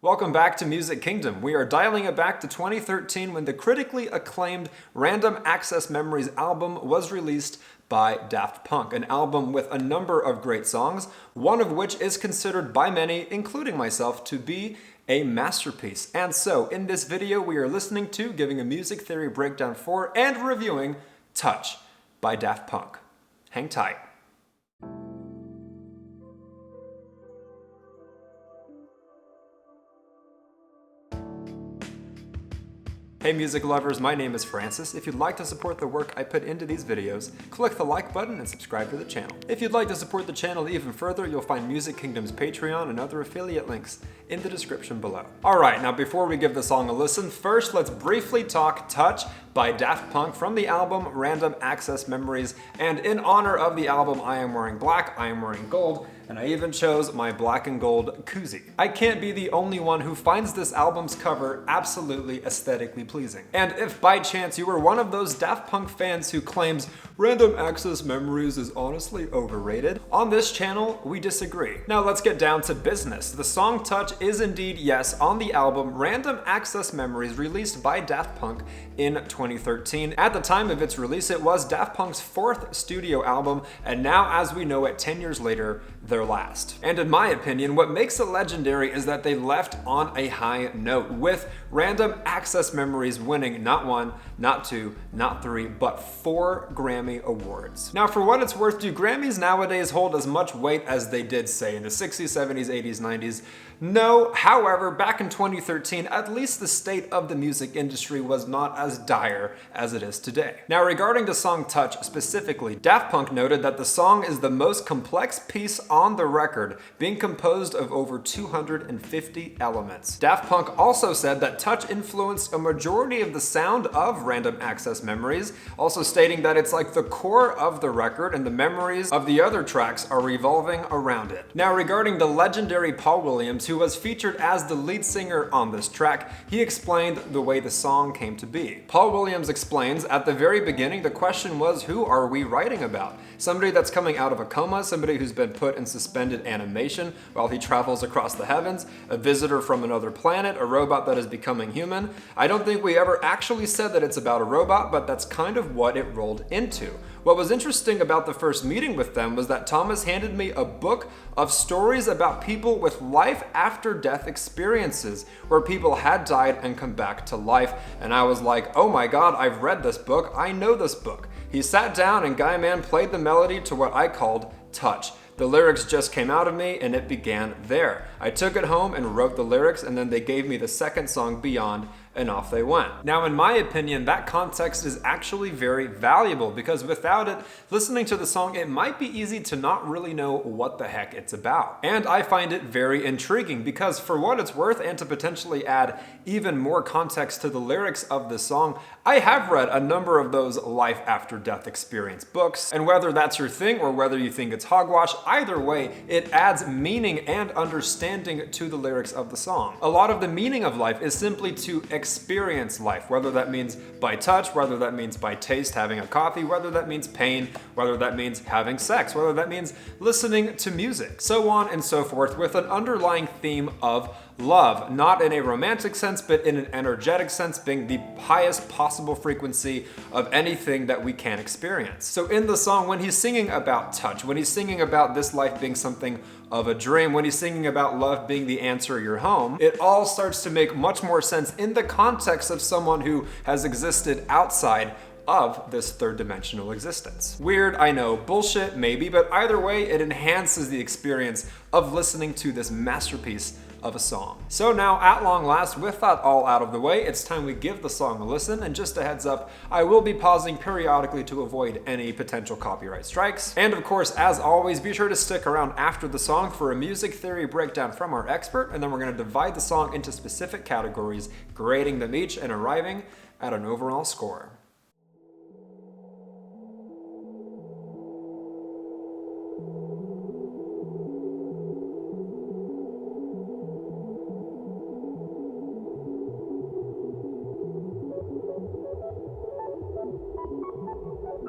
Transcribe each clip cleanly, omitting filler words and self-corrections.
Welcome back to Music Kingdom. We are dialing it back to 2013 when the critically acclaimed Random Access Memories album was released by Daft Punk, an album with a number of great songs, one of which is considered by many, including myself, to be a masterpiece. And so, in this video, we are listening to, giving a music theory breakdown for, and reviewing Touch by Daft Punk. Hang tight. Hey music lovers, my name is Francis. If you'd like to support the work I put into these videos, click the like button and subscribe to the channel. If you'd like to support the channel even further, you'll find Music Kingdom's Patreon and other affiliate links in the description below. Alright, now before we give the song a listen, first let's briefly talk Touch by Daft Punk from the album Random Access Memories, and in honor of the album I am wearing black, I am wearing gold, and I even chose my black and gold koozie. I can't be the only one who finds this album's cover absolutely aesthetically pleasing. And if by chance you were one of those Daft Punk fans who claims Random Access Memories is honestly overrated, on this channel we disagree. Now let's get down to business. The song Touch is indeed, yes, on the album Random Access Memories released by Daft Punk in 2013. At the time of its release, it was Daft Punk's fourth studio album, and now as we know it 10 years later, their last. And in my opinion, what makes it legendary is that they left on a high note, with Random Access Memories winning not one, not two, not three, but 4 Grammy Awards. Now for what it's worth, do Grammys nowadays hold as much weight as they did, say, in the 60s, 70s, 80s, 90s? No, however, back in 2013, at least the state of the music industry was not as dire as it is today. Now regarding the song Touch specifically, Daft Punk noted that the song is the most complex piece on the record, being composed of over 250 elements. Daft Punk also said that Touch influenced a majority of the sound of Random Access Memories, also stating that it's like the core of the record and the memories of the other tracks are revolving around it. Now regarding the legendary Paul Williams, who was featured as the lead singer on this track, he explained the way the song came to be. Paul Williams explains, at the very beginning the question was, who are we writing about? Somebody that's coming out of a coma, somebody who's been put in suspended animation while he travels across the heavens, a visitor from another planet, a robot that is becoming human. I don't think we ever actually said that it's about a robot, but that's kind of what it rolled into. What was interesting about the first meeting with them was that Thomas handed me a book of stories about people with life after death experiences, where people had died and come back to life, and I was like, oh my god, I've read this book, I know this book. He sat down and Guy Man played the melody to what I called Touch. The lyrics just came out of me and it began there. I took it home and wrote the lyrics, and then they gave me the second song, Beyond, and off they went. Now, in my opinion, that context is actually very valuable, because without it, listening to the song, it might be easy to not really know what the heck it's about. And I find it very intriguing because, for what it's worth, and to potentially add even more context to the lyrics of the song, I have read a number of those life after death experience books, and whether that's your thing or whether you think it's hogwash, either way, it adds meaning and understanding to the lyrics of the song. A lot of the meaning of life is simply to experience life, whether that means by touch, whether that means by taste, having a coffee, whether that means pain, whether that means having sex, whether that means listening to music, so on and so forth, with an underlying theme of love, not in a romantic sense, but in an energetic sense, being the highest possible frequency of anything that we can experience. So in the song, when he's singing about touch, when he's singing about this life being something of a dream, when he's singing about love being the answer you're home, it all starts to make much more sense in the context of someone who has existed outside of this third dimensional existence. Weird, I know, bullshit maybe, but either way, it enhances the experience of listening to this masterpiece of a song. So now, at long last, with that all out of the way, it's time we give the song a listen, and just a heads up, I will be pausing periodically to avoid any potential copyright strikes. And of course, as always, be sure to stick around after the song for a music theory breakdown from our expert, and then we're going to divide the song into specific categories, grading them each and arriving at an overall score.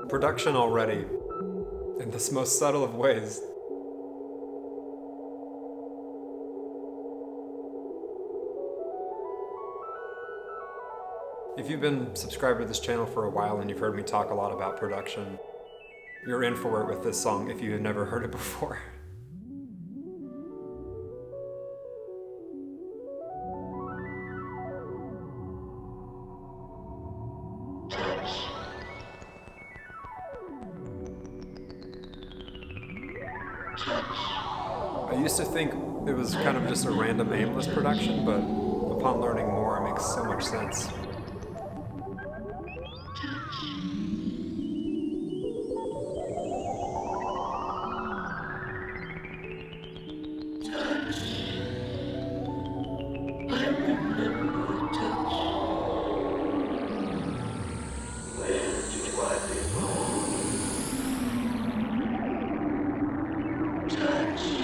Production already, in this most subtle of ways. 。 . 。 . 。 . 。 . 。 . 。 . 。 . 。 . . 。 . . . 。 . . . 。 . . . . . . 。 . 。 . 。 . 。 . 。 . 「If you've been subscribed to this channel for a while and you've heard me talk a lot about production, you're in for it with this song if you have never heard it before. I used to think it was kind of just a random aimless production, but upon learning more, it makes so much sense.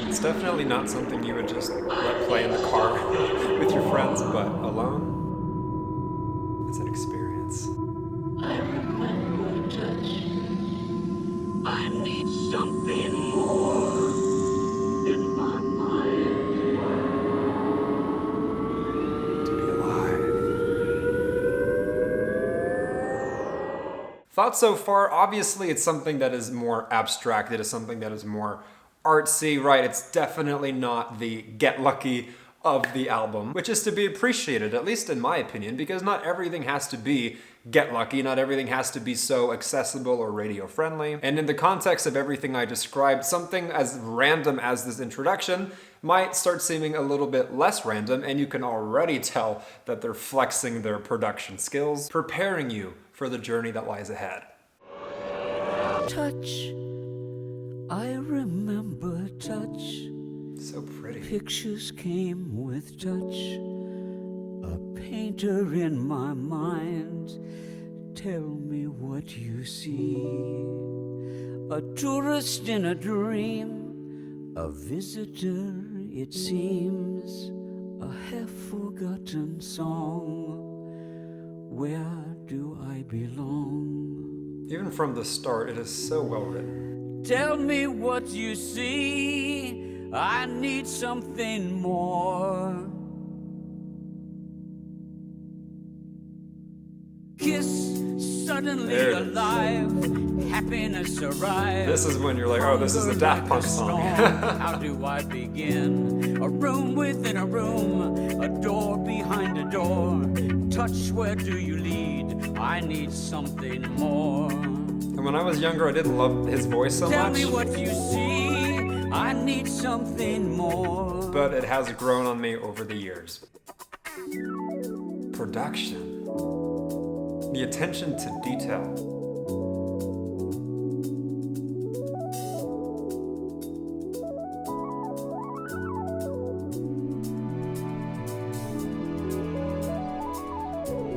It's definitely not something you would just let play in the car with your friends, but alone, it's an experience. I remember touch. I need something more in my mind. To be alive. Thoughts so far? Obviously, it's something that is more abstract. It is something that is more artsy, right? It's definitely not the Get Lucky of the album, which is to be appreciated, at least in my opinion, because not everything has to be Get Lucky, not everything has to be so accessible or radio friendly. And in the context of everything I described, something as random as this introduction might start seeming a little bit less random, and you can already tell that they're flexing their production skills, preparing you for the journey that lies ahead. Touch. I remember touch. So pretty. Pictures came with touch. A painter in my mind. Tell me what you see. A tourist in a dream. A visitor, it seems. A half-forgotten song. Where do I belong? Even from the start, it is so well written. Tell me what you see. I need something more. Kiss, suddenly There it is. alive. Happiness arrives. This is when you're like, oh, this is a Daft Punk song. How do I begin? A room within a room. A door behind a door. Touch, where do you lead? I need something more. And when I was younger, I didn't love his voice so Tell much, me what you see. I need something more. but it has grown on me over the years. Production. The attention to detail.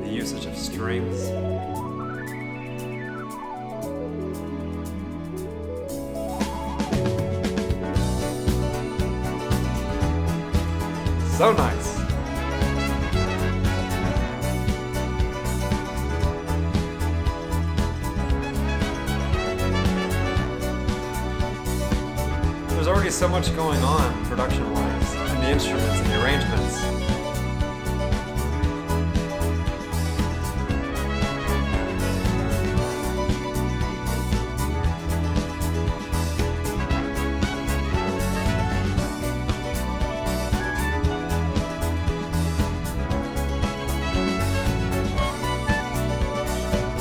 The usage of strings. So nice. There's already so much going on production-wise, in the instruments and the arrangements.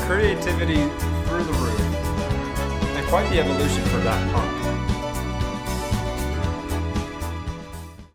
Creativity through the roof, and quite the evolution for Daft Punk.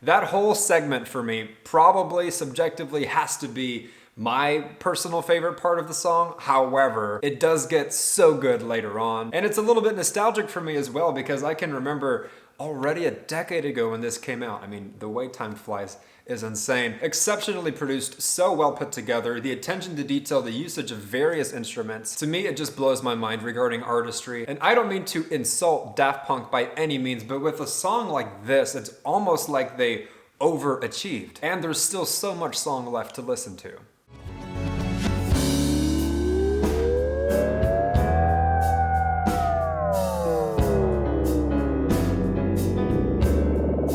That whole segment for me probably subjectively has to be my personal favorite part of the song. However, it does get so good later on, and it's a little bit nostalgic for me as well because I can remember already a decade ago when this came out. I mean, the way time flies is insane. Exceptionally produced, so well put together, the attention to detail, the usage of various instruments. To me, it just blows my mind regarding artistry. And I don't mean to insult Daft Punk by any means, but with a song like this, it's almost like they overachieved. And there's still so much song left to listen to.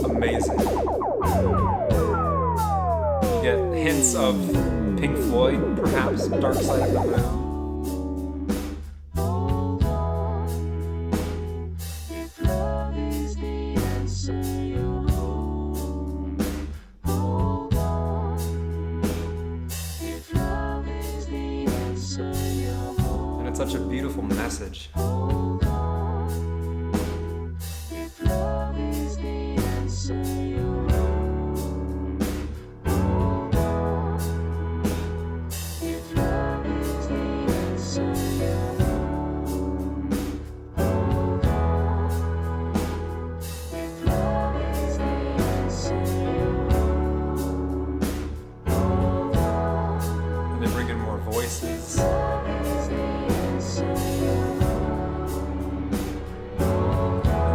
Amazing. get hints of Pink Floyd, perhaps, Dark Side of the Moon. And it's such a beautiful message. Voices. And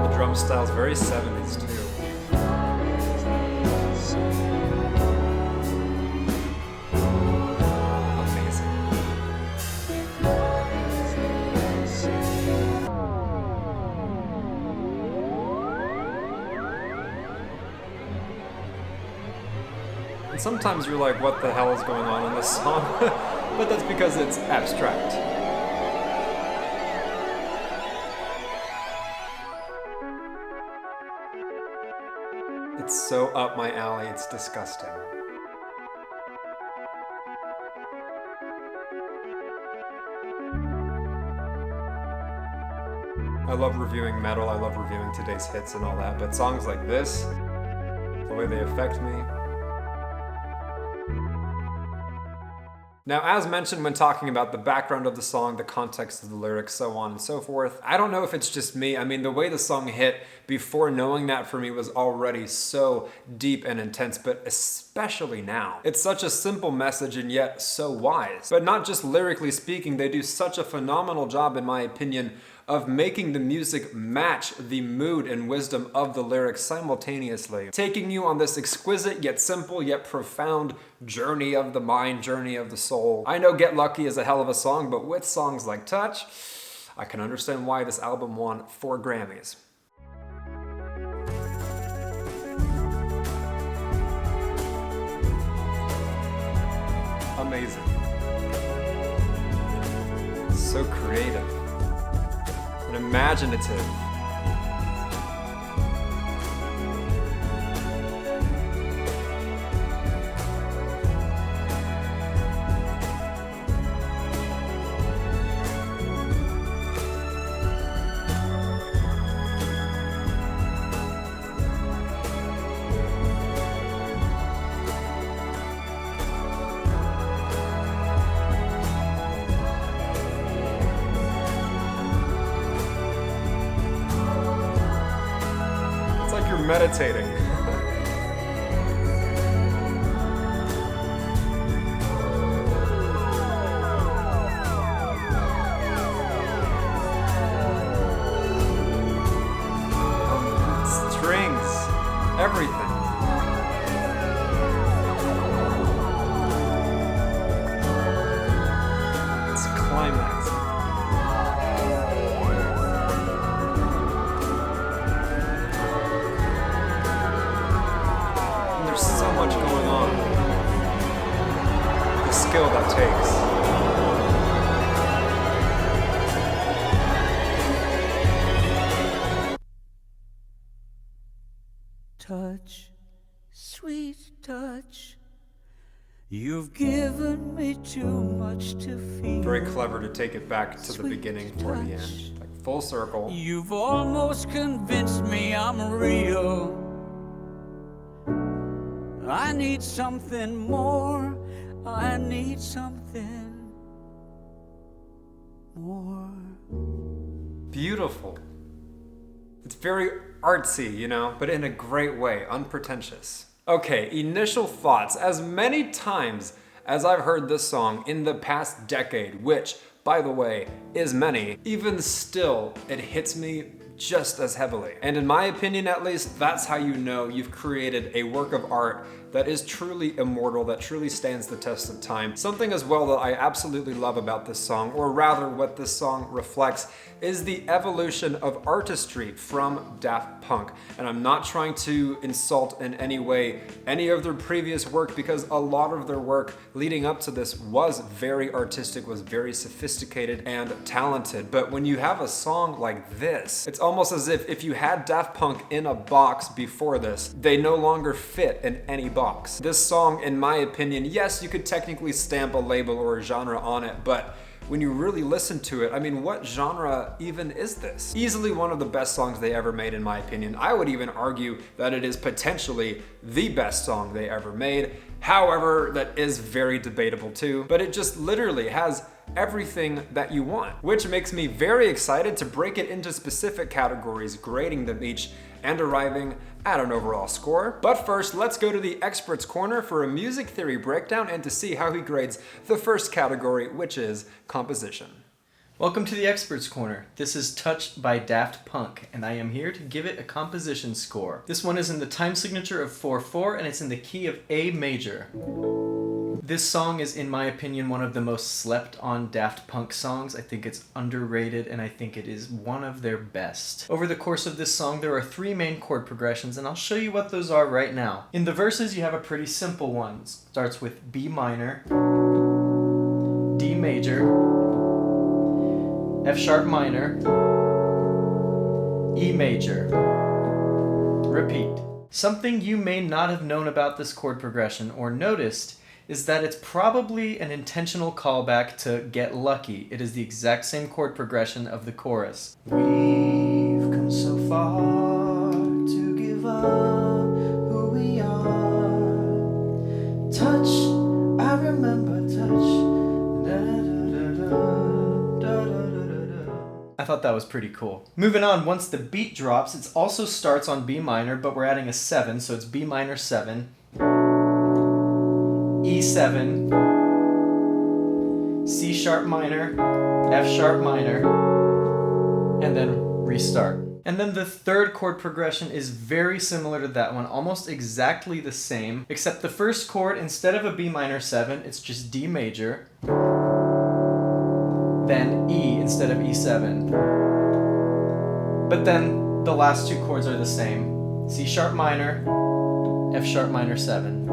the drum style's very 70s too. Amazing. And sometimes you're like, what the hell is going on in this song? But that's because it's abstract. It's so up my alley, it's disgusting. I love reviewing metal, I love reviewing today's hits and all that, but songs like this, the way they affect me. Now, as mentioned when talking about the background of the song, the context of the lyrics, so on and so forth, I don't know if it's just me. I mean, the way the song hit before knowing that for me was already so deep and intense, but especially now. It's such a simple message and yet so wise. But not just lyrically speaking, they do such a phenomenal job, in my opinion, of making the music match the mood and wisdom of the lyrics simultaneously, taking you on this exquisite yet simple yet profound journey of the mind, journey of the soul. I know Get Lucky is a hell of a song, but with songs like Touch, I can understand why this album won 4 Grammys. Amazing. So creative. And imaginative. You're meditating. Strings, everything. It's climax. There's so much going on. The skill that takes. Touch, sweet touch, you've given me too much to feel. Very clever to take it back to the beginning for the end. Like full circle. You've almost convinced me I'm real. I need something more. I need something more. Beautiful. It's very artsy, you know, but in a great way, unpretentious. Okay, initial thoughts. As many times as I've heard this song in the past decade, which, by the way, is many, even still, it hits me just as heavily. And in my opinion, at least, that's how you know you've created a work of art that is truly immortal, that truly stands the test of time. Something as well that I absolutely love about this song, or rather what this song reflects, is the evolution of artistry from Daft Punk. And I'm not trying to insult in any way any of their previous work, because a lot of their work leading up to this was very artistic, was very sophisticated and talented. But when you have a song like this, it's almost as if you had Daft Punk in a box before this, they no longer fit in any box. This song, in my opinion, yes, you could technically stamp a label or a genre on it, but when you really listen to it, I mean, what genre even is this? Easily one of the best songs they ever made, in my opinion. I would even argue that it is potentially the best song they ever made. However, that is very debatable too, but it just literally has everything that you want, which makes me very excited to break it into specific categories, grading them each, and arriving at an overall score. But first, let's go to the expert's corner for a music theory breakdown and to see how he grades the first category, which is composition. Welcome to the expert's corner. This is Touch by Daft Punk, and I am here to give it a composition score. This one is in the time signature of 4/4, and it's in the key of A major. This song is, in my opinion, one of the most slept on Daft Punk songs. I think it's underrated, and I think it is one of their best. Over the course of this song, there are 3 main chord progressions, and I'll show you what those are right now. In the verses, you have a pretty simple one. It starts with B minor, D major, F sharp minor, E major. Repeat. Something you may not have known about this chord progression or noticed is that it's probably an intentional callback to Get Lucky. It is the exact same chord progression of the chorus. We've come so far to give up who we are. Touch, I remember touch. I thought that was pretty cool. Moving on, once the beat drops, it also starts on B minor, but we're adding a 7, so it's B minor 7, E7, C sharp minor, F sharp minor, and then restart. And then the third chord progression is very similar to that one, almost exactly the same, except the first chord, instead of a B minor 7, it's just D major, then E instead of E7. But then the last 2 chords are the same. C sharp minor, F sharp minor 7.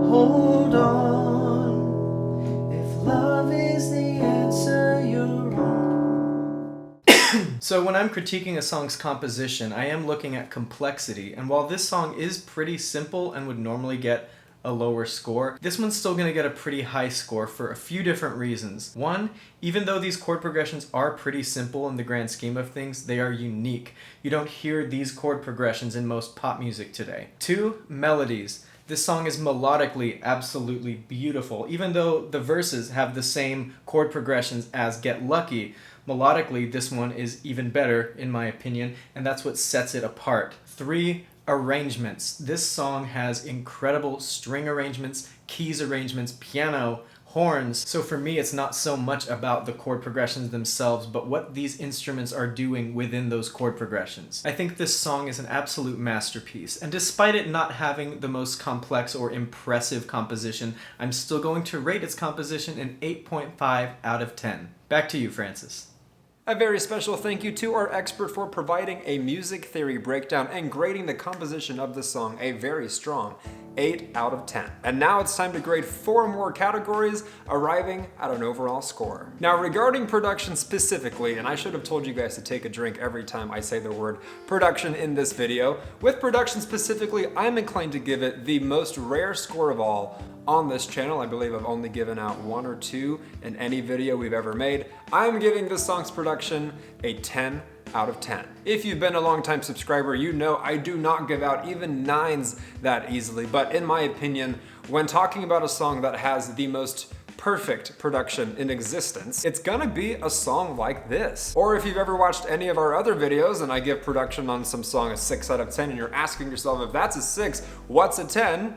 Hold on, if love is the answer, you're wrong. So when I'm critiquing a song's composition, I am looking at complexity, and while this song is pretty simple and would normally get a lower score, this one's still going to get a pretty high score for a few different reasons. One, even though these chord progressions are pretty simple in the grand scheme of things, they are unique. You don't hear these chord progressions in most pop music today. 2, melodies. This song is melodically absolutely beautiful. Even though the verses have the same chord progressions as Get Lucky, melodically this one is even better in my opinion, and that's what sets it apart. 3, arrangements. This song has incredible string arrangements, keys arrangements, piano, horns. So for me, it's not so much about the chord progressions themselves, but what these instruments are doing within those chord progressions. I think this song is an absolute masterpiece, and despite it not having the most complex or impressive composition, I'm still going to rate its composition an 8.5 out of 10. Back to you, Francis. A very special thank you to our expert for providing a music theory breakdown and grading the composition of the song a very strong 8 out of 10. And now it's time to grade 4 more categories, arriving at an overall score. Now regarding production specifically, and I should have told you guys to take a drink every time I say the word production in this video, with production specifically, I'm inclined to give it the most rare score of all on this channel. I believe I've only given out 1 or 2 in any video we've ever made. I'm giving this song's production a 10 out of 10. If you've been a long-time subscriber, you know I do not give out even 9s that easily, but in my opinion, when talking about a song that has the most perfect production in existence, it's gonna be a song like this. Or if you've ever watched any of our other videos and I give production on some song a 6 out of 10 and you're asking yourself, if that's a 6, what's a 10?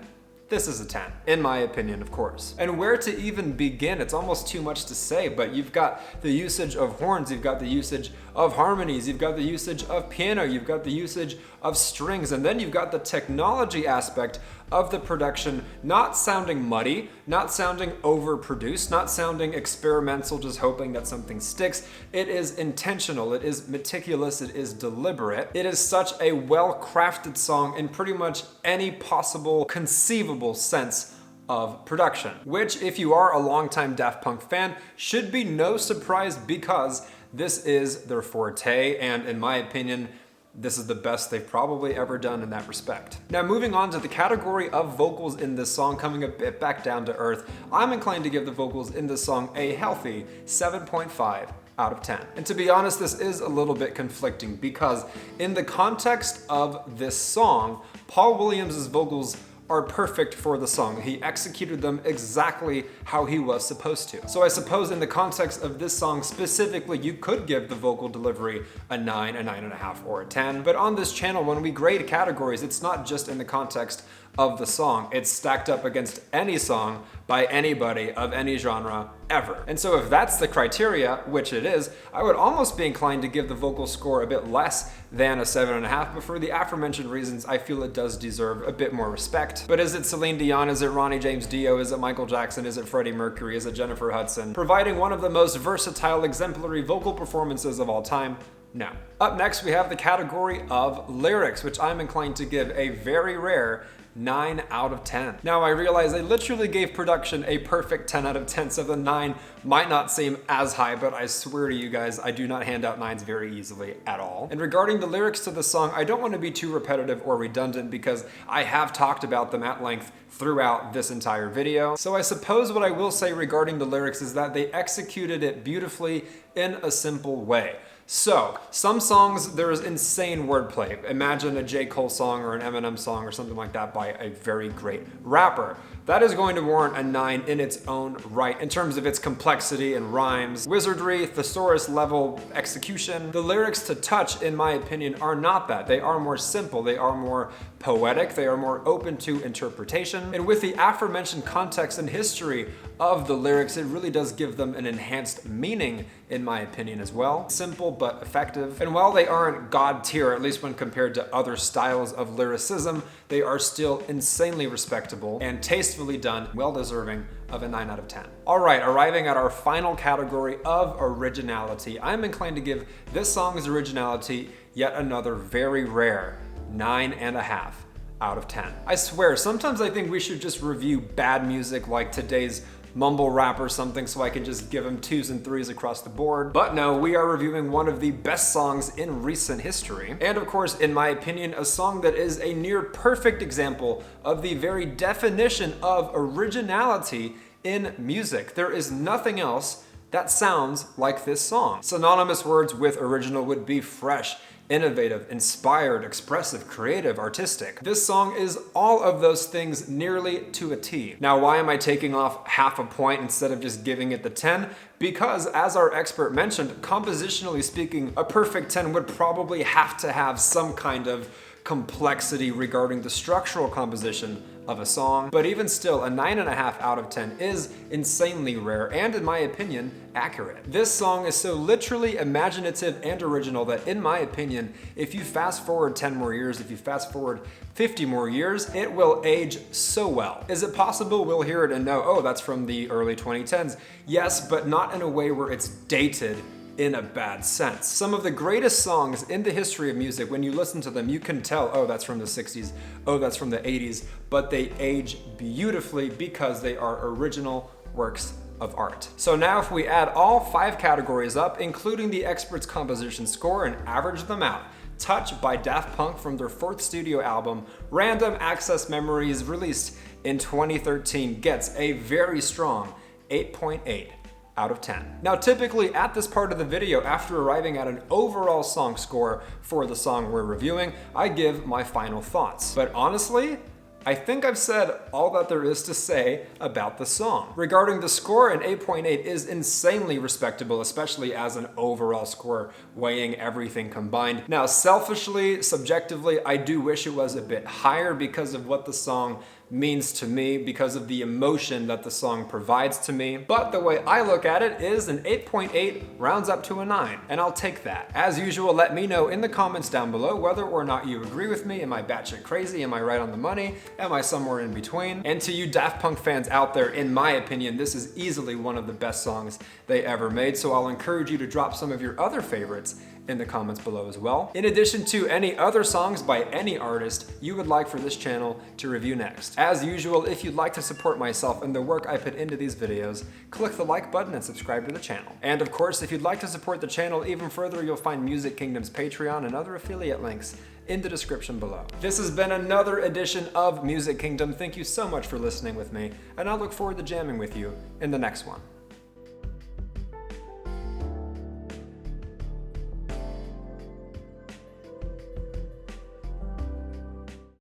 This is a 10, in my opinion, of course. And where to even begin? It's almost too much to say, but you've got the usage of horns, you've got the usage of harmonies, you've got the usage of piano, you've got the usage of strings, and then you've got the technology aspect of the production not sounding muddy, not sounding overproduced, not sounding experimental, just hoping that something sticks. It is intentional, it is meticulous, it is deliberate. It is such a well-crafted song in pretty much any possible conceivable sense of production, which, if you are a longtime Daft Punk fan, should be no surprise because this is their forte, and in my opinion, this is the best they've probably ever done in that respect. Now, moving on to the category of vocals in this song, coming a bit back down to earth, I'm inclined to give the vocals in this song a healthy 7.5 out of 10. And to be honest, this is a little bit conflicting because in the context of this song, Paul Williams' vocals are perfect for the song. He executed them exactly how he was supposed to. So I suppose in the context of this song specifically, you could give the vocal delivery a 9, a 9.5, or a 10. But on this channel, when we grade categories, it's not just in the context of the song. It's stacked up against any song by anybody of any genre ever. And so if that's the criteria, which it is, I would almost be inclined to give the vocal score a bit less than a 7.5, but for the aforementioned reasons, I feel it does deserve a bit more respect. But is it Celine Dion? Is it Ronnie James Dio? Is it Michael Jackson? Is it Freddie Mercury? Is it Jennifer Hudson? Providing one of the most versatile, exemplary vocal performances of all time? No. Up next, we have the category of lyrics, which I'm inclined to give a very rare 9 out of 10. Now, I realize I literally gave production a perfect 10 out of 10, so the 9 might not seem as high, but I swear to you guys, I do not hand out 9s very easily at all. And regarding the lyrics to the song, I don't want to be too repetitive or redundant because I have talked about them at length throughout this entire video. So I suppose what I will say regarding the lyrics is that they executed it beautifully in a simple way. So, some songs, there is insane wordplay. Imagine a J. Cole song or an Eminem song or something like that by a very great rapper. That is going to warrant a 9 in its own right in terms of its complexity and rhymes, wizardry, thesaurus level execution. The lyrics to Touch, in my opinion, are not that. They are more simple, they are more poetic, they are more open to interpretation. And with the aforementioned context and history of the lyrics, it really does give them an enhanced meaning, in my opinion, as well. Simple but effective. And while they aren't god tier, at least when compared to other styles of lyricism, they are still insanely respectable and tastefully done, well deserving of a 9 out of 10. All right, arriving at our final category of originality, I'm inclined to give this song's originality yet another very rare 9.5 out of 10. I swear, sometimes I think we should just review bad music like today's mumble rap or something so I can just give them 2s and 3s across the board. But no, we are reviewing one of the best songs in recent history. And of course, in my opinion, a song that is a near perfect example of the very definition of originality in music. There is nothing else that sounds like this song. Synonymous words with original would be fresh, innovative, inspired, expressive, creative, artistic. This song is all of those things nearly to a T. Now, why am I taking off half a point instead of just giving it the 10? Because, as our expert mentioned, compositionally speaking, a perfect 10 would probably have to have some kind of complexity regarding the structural composition of a song, but even still, a 9.5 out of 10 is insanely rare and, in my opinion, accurate. This song is so literally imaginative and original that, in my opinion, if you fast forward 10 more years, if you fast forward 50 more years, it will age so well. Is it possible we'll hear it and know, oh, that's from the early 2010s? Yes, but not in a way where it's dated in a bad sense. Some of the greatest songs in the history of music, when you listen to them, you can tell, oh, that's from the 60s, oh, that's from the 80s, but they age beautifully because they are original works of art. So now if we add all 5 categories up, including the expert's composition score, and average them out, Touch by Daft Punk from their 4th studio album, Random Access Memories, released in 2013, gets a very strong 8.8 out of 10. Now, typically at this part of the video, after arriving at an overall song score for the song we're reviewing, I give my final thoughts. But honestly, I think I've said all that there is to say about the song. Regarding the score, an 8.8 is insanely respectable, especially as an overall score, weighing everything combined. Now, selfishly, subjectively, I do wish it was a bit higher because of what the song means to me because of the emotion that the song provides to me. But the way I look at it is an 8.8 rounds up to a 9, and I'll take that. As usual, let me know in the comments down below whether or not you agree with me. Am I batshit crazy? Am I right on the money? Am I somewhere in between? And to you Daft Punk fans out there, in my opinion, this is easily one of the best songs they ever made, so I'll encourage you to drop some of your other favorites in the comments below as well, in addition to any other songs by any artist you would like for this channel to review next. As usual, if you'd like to support myself and the work I put into these videos, click the like button and subscribe to the channel. And of course, if you'd like to support the channel even further, you'll find Music Kingdom's Patreon and other affiliate links in the description below. This has been another edition of Music Kingdom. Thank you so much for listening with me, and I look forward to jamming with you in the next one.